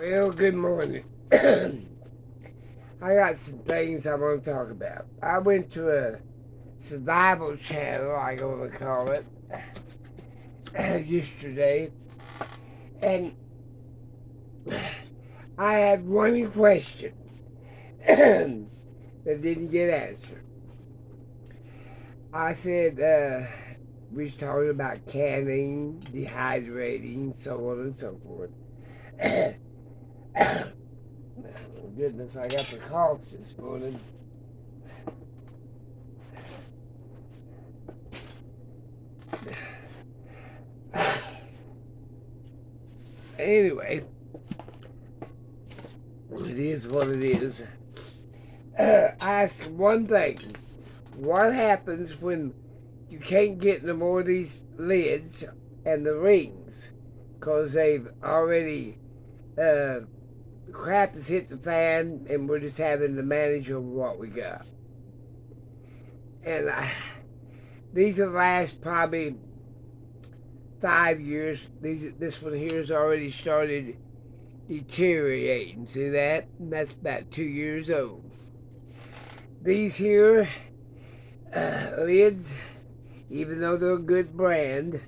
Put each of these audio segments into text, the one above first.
Well, good morning. I got some things I want to talk about. I went to a survival channel, I want to call it, yesterday, and I had one question that didn't get answered. I said, we was talking about canning, dehydrating, so on and so forth. Oh, goodness, I got the coughs this morning. Anyway, it is what it is. Ask one thing. What happens when you can't get no more of these lids and the rings? Because they've already, crap has hit the fan and we're just having to manage over what we got. And these will last probably 5 years. This one here has already started deteriorating. See that? And that's about 2 years old. These here lids, even though they're a good brand,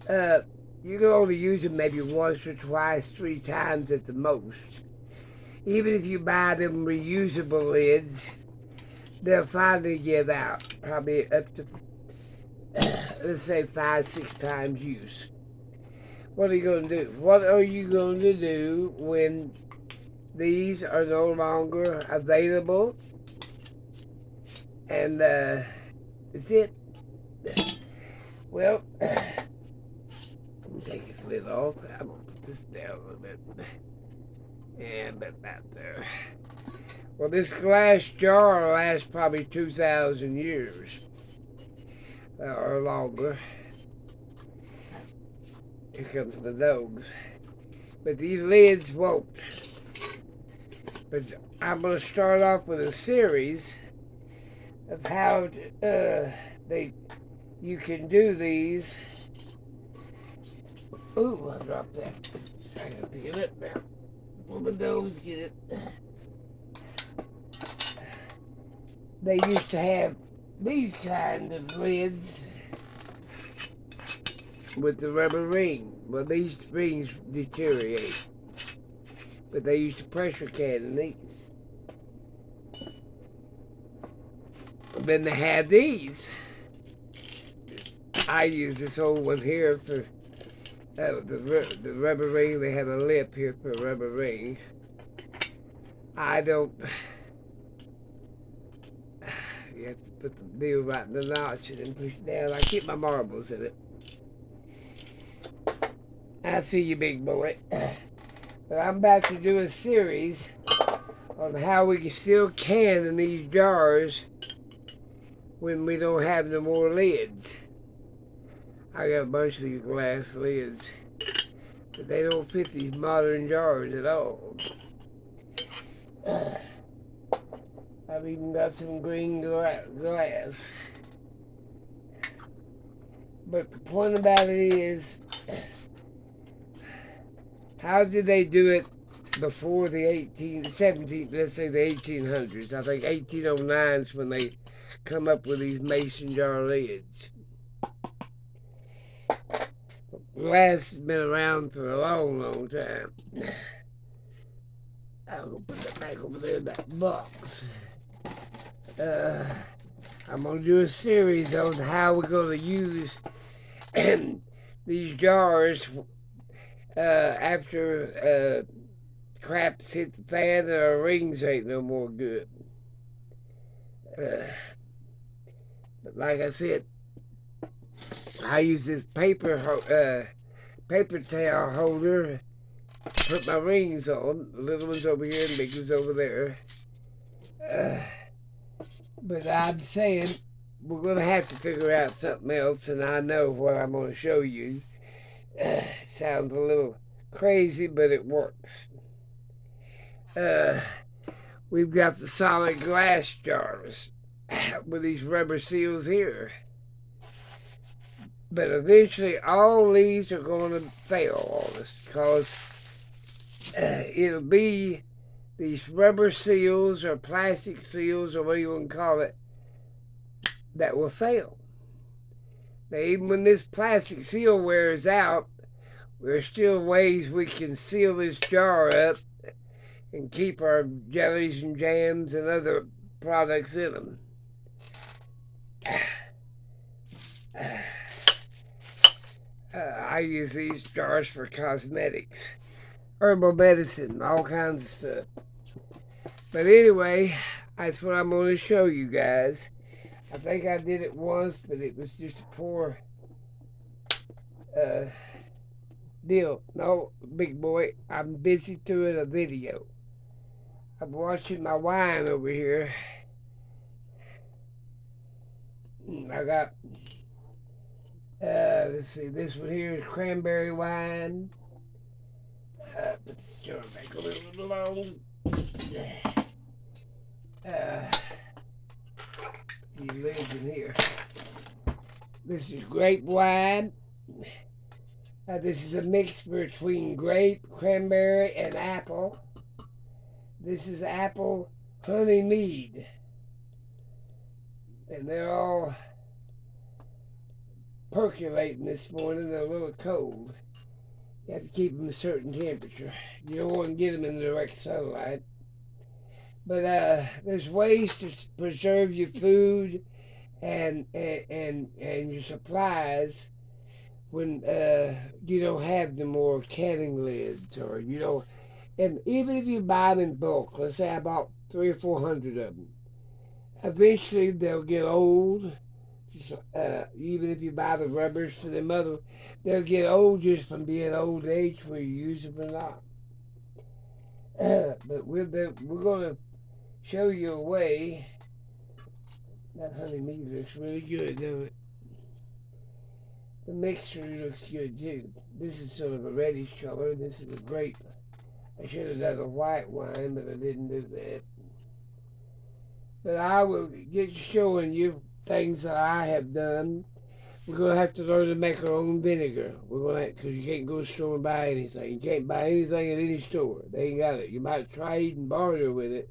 you can only use them maybe once or twice, 3 times at the most. Even if you buy them reusable lids, they'll finally give out, probably up to, let's say 5-6 times use. What are you going to do? What are you going to do when these are no longer available? And that's it. Well, let me take this lid off. I'm going to put this down a little bit. And about there. Well, this glass jar lasts probably 2,000 years or longer. Here comes the dogs. But these lids won't. But I'm going to start off with a series of how you can do these. Ooh, I dropped that. I got to get it now. Will my nose get it? They used to have these kind of lids with the rubber ring. Well, these rings deteriorate. But they used to pressure can these. Then they had these. I use this old one here for the rubber ring. They have a lip here for a rubber ring. I don't. You have to put the deal right in the notch and then push it down. I keep my marbles in it. I see you, big boy. But I'm about to do a series on how we can still can in these jars when we don't have no more lids. I got a bunch of these glass lids, but they don't fit these modern jars at all. I've even got some green glass. But the point about it is, how did they do it before the 17th, let's say the 1800s? I think 1809 is when they come up with these mason jar lids. Glass has been around for a long, long time. I'll go put that back over there in that box. I'm going to do a series on how we're going to use these jars after crap's hit the fan and our rings ain't no more good. But like I said, I use this paper towel holder to put my rings on. The little one's over here and the big one's over there. But I'm saying we're going to have to figure out something else, and I know what I'm going to show you. Sounds a little crazy, but it works. We've got the solid glass jars with these rubber seals here. But eventually all these are going to fail on us because it'll be these rubber seals or plastic seals or what you want to call it that will fail. Now, even when this plastic seal wears out, there's still ways we can seal this jar up and keep our jellies and jams and other products in them. I use these jars for cosmetics, herbal medicine, all kinds of stuff. But anyway, that's what I'm going to show you guys. I think I did it once, but it was just a poor deal. No, big boy, I'm busy doing a video. I'm watching my wine over here. I got, let's see, this one here is cranberry wine. Let's turn back a little long. These lids in here. This is grape wine. This is a mix between grape, cranberry, and apple. This is apple honey mead. And they're all percolating this morning. They're a little cold. You have to keep them a certain temperature. You don't want to get them in the direct sunlight. But there's ways to preserve your food and your supplies when you don't have them more canning lids, or you don't. And even if you buy them in bulk, let's say I bought 300 or 400 of them, eventually they'll get old. Even if you buy the rubbers for them other, they'll get old just from being old age, whether you use them or not. But we're going to show you a way. That honey mead looks really good, doesn't it? The mixture looks good too. This is sort of a reddish color. This is a grape. I should have done a white wine, but I didn't do that. But I will get showing you things that I have done. We're going to have to learn to make our own vinegar. We're going to, because you can't go to the store and buy anything. You can't buy anything at any store. They ain't got it. You might try and barter with it,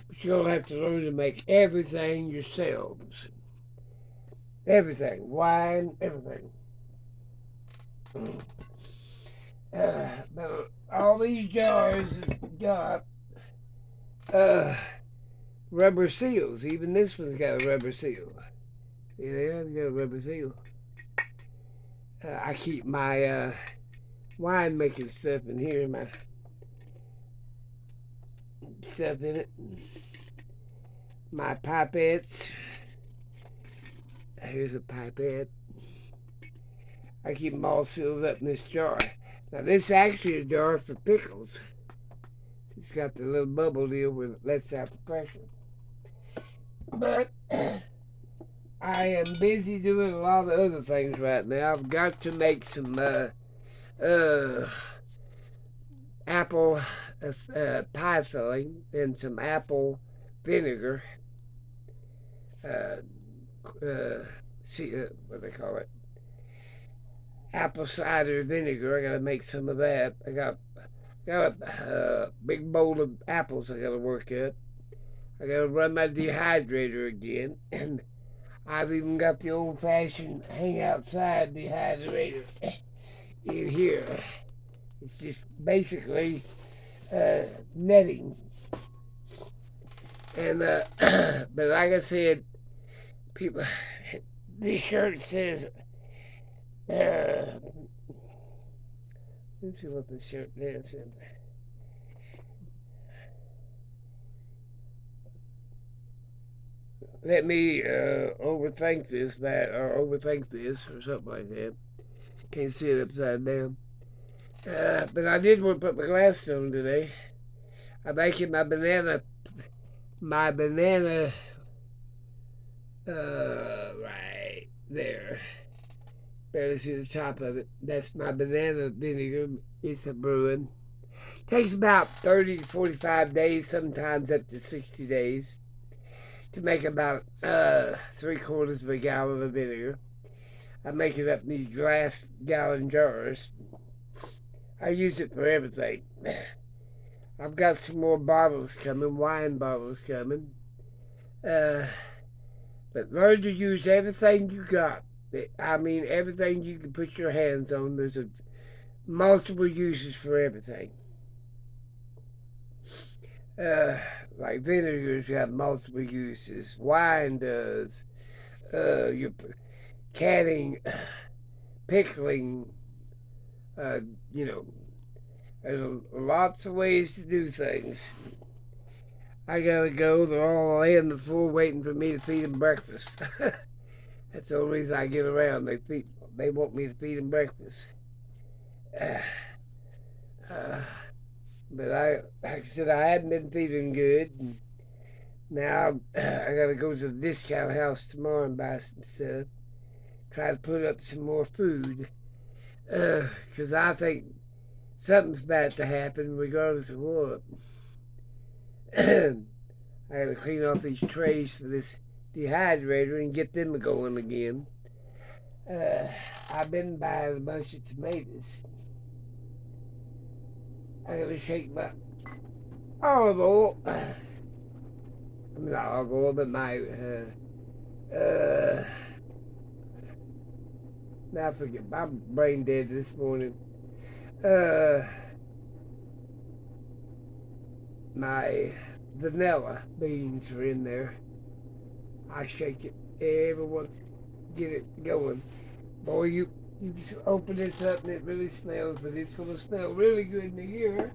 but you're going to have to learn to make everything yourselves. Everything. Wine, everything. But all these jars have got rubber seals. Even this one's got a rubber seal. See there? It's got a rubber seal. I keep my wine making stuff in here, my stuff in it. My pipettes. Here's a pipette. I keep them all sealed up in this jar. Now this is actually a jar for pickles. It's got the little bubble deal where it lets out the pressure. But I am busy doing a lot of other things right now. I've got to make some apple pie filling and some apple vinegar. What do they call it? Apple cider vinegar. I gotta make some of that. I got a big bowl of apples I gotta work up. I gotta run my dehydrator again, and I've even got the old-fashioned hang outside dehydrator in here. It's just basically netting. And but like I said, people, this shirt says. Let's see what the shirt there said. Let me overthink this, or something like that. Can't see it upside down. But I did want to put my glasses on today. I'm making my banana, right there. Barely see the top of it. That's my banana vinegar. It's a brewing. Takes about 30 to 45 days, sometimes up to 60 days, to make about 3/4 of a gallon of vinegar. I make it up in these glass gallon jars. I use it for everything. I've got some more bottles coming, wine bottles coming. Uh, but learn to use everything you got. I mean, everything you can put your hands on. There's multiple uses for everything. Uh, like vinegars have multiple uses. Wine does. Your canning, pickling. Uh, you know, there's lots of ways to do things. I gotta go. They're all laying on the floor waiting for me to feed them breakfast. That's the only reason I get around. They want me to feed them breakfast. Uh, uh, but like I said, I hadn't been feeling good. And now I gotta go to the discount house tomorrow and buy some stuff. Try to put up some more food. Because I think something's about to happen regardless of what. I gotta clean off these trays for this dehydrator and get them going again. I've been buying a bunch of tomatoes. I gotta shake my olive oil. I'm not olive oil, but my now I forget. My brain dead this morning. My vanilla beans are in there. I shake it every once, get it going. Boy, you just open this up and it really smells, but it's gonna smell really good in here.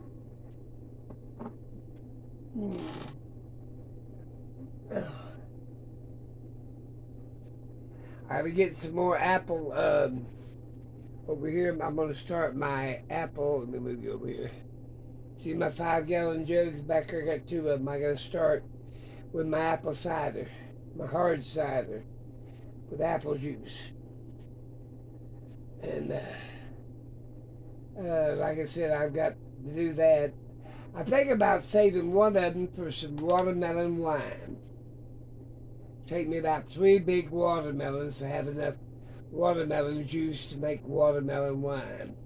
I gotta get some more apple over here. I'm gonna start my apple. Let me move you over here. See my 5-gallon jugs back there? I got 2 of them. I gotta start with my apple cider, my hard cider with apple juice. And like I said, I've got to do that. I think about saving one of them for some watermelon wine. Take me about 3 big watermelons to have enough watermelon juice to make watermelon wine.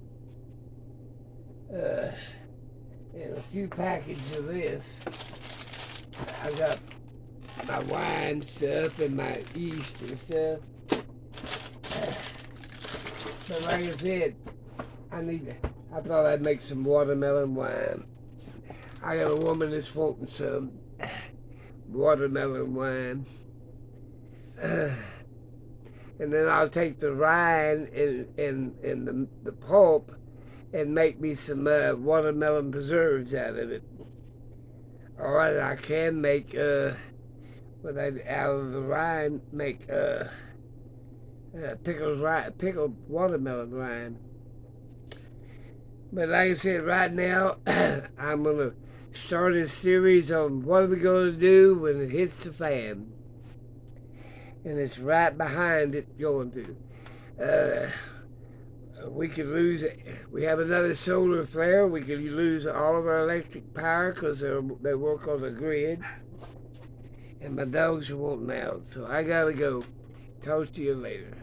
And a few packages of this. I got my wine stuff and my yeast and stuff. But like I said, I thought I'd make some watermelon wine. I got a woman that's wanting some watermelon wine. And then I'll take the rind and the pulp and make me some watermelon preserves out of it. Or I can make, out of the rind, make pickled watermelon rind. But like I said, right now, I'm going to start a series on what are we going to do when it hits the fan. And it's right behind it going to. We could lose it. We have another solar flare. We could lose all of our electric power because they work on the grid. And my dogs are wanting out. So I got to go. Talk to you later.